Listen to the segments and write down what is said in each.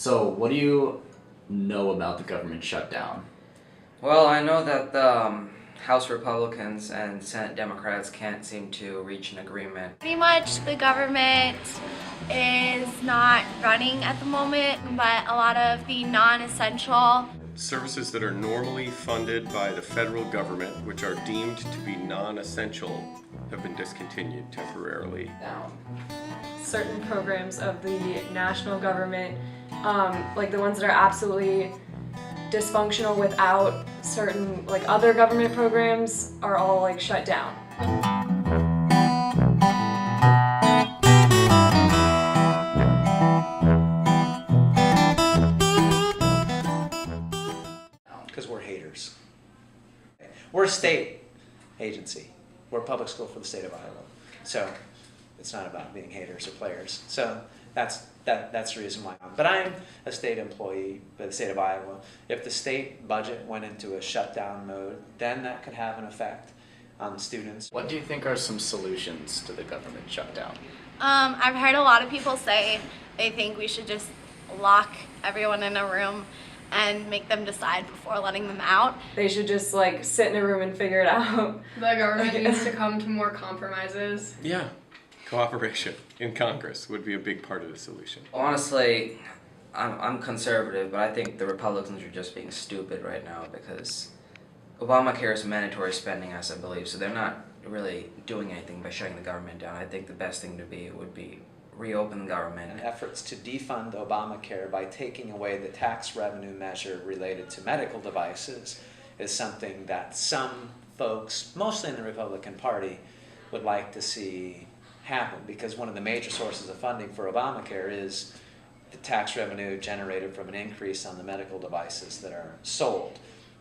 So, what do you know about the government shutdown? Well, I know that the House Republicans and Senate Democrats can't seem to reach an agreement. Pretty much the government is not running at the moment, but a lot of the non-essential Services that are normally funded by the federal government, which are deemed to be non-essential, have been discontinued temporarily. Down. Certain programs of the national government, like the ones that are absolutely dysfunctional without certain like other government programs, are all like shut down. Because we're haters. We're a state agency. We're a public school for the state of Iowa. So it's not about being haters or players. So that's the reason why. But I'm a state employee by the state of Iowa. If the state budget went into a shutdown mode, then that could have an effect on the students. What do you think are some solutions to the government shutdown? I've heard a lot of people say they think we should just lock everyone in a room and make them decide before letting them out. They should just like sit in a room and figure it out. The government needs to come to more compromises. Yeah. Cooperation in Congress would be a big part of the solution. Honestly, I'm conservative, but I think the Republicans are just being stupid right now because Obamacare is mandatory spending, as I believe, so they're not really doing anything by shutting the government down. I think the best thing to be would be reopen the government. And efforts to defund Obamacare by taking away the tax revenue measure related to medical devices is something that some folks, mostly in the Republican Party, would like to see happen, because one of the major sources of funding for Obamacare is the tax revenue generated from an increase on the medical devices that are sold.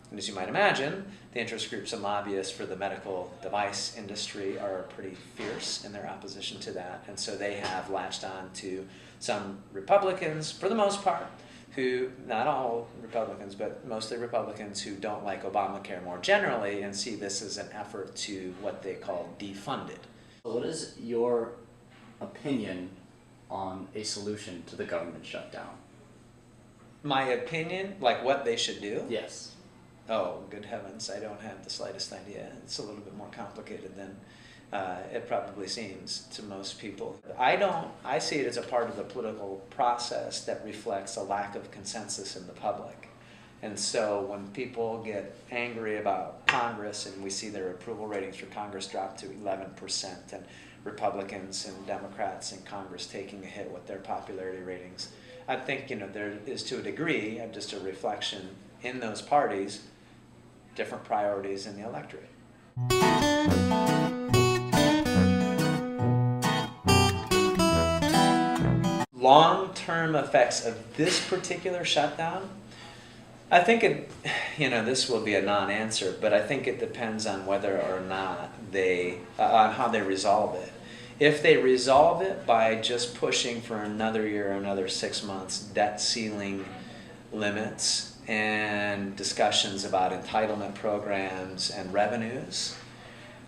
And as you might imagine, the interest groups and lobbyists for the medical device industry are pretty fierce in their opposition to that. And so they have latched on to some Republicans, for the most part, who, not all Republicans, but mostly Republicans who don't like Obamacare more generally and see this as an effort to what they call defund it. What is your opinion on a solution to the government shutdown? My opinion, like what they should do? Yes. Oh, good heavens, I don't have the slightest idea. It's a little bit more complicated than it probably seems to most people. I see it as a part of the political process that reflects a lack of consensus in the public. And so when people get angry about Congress and we see their approval ratings for Congress drop to 11% and Republicans and Democrats in Congress taking a hit with their popularity ratings, I think there is, to a degree, just a reflection in those parties, different priorities in the electorate. Long-term effects of this particular shutdown, I think this will be a non-answer, but I think it depends on whether or not on how they resolve it. If they resolve it by just pushing for another year, another 6 months, debt ceiling limits, and discussions about entitlement programs and revenues,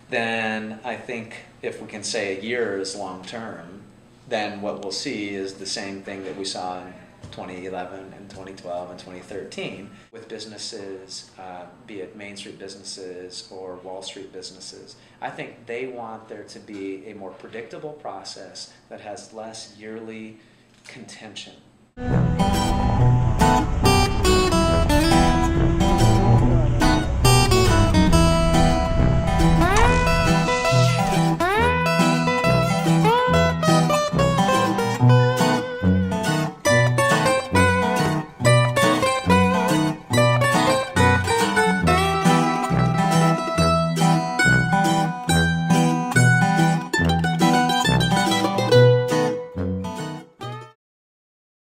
then I think if we can say a year is long term, then what we'll see is the same thing that we saw in 2011 and 2012 and 2013 with businesses, be it Main Street businesses or Wall Street businesses. I think they want there to be a more predictable process that has less yearly contention.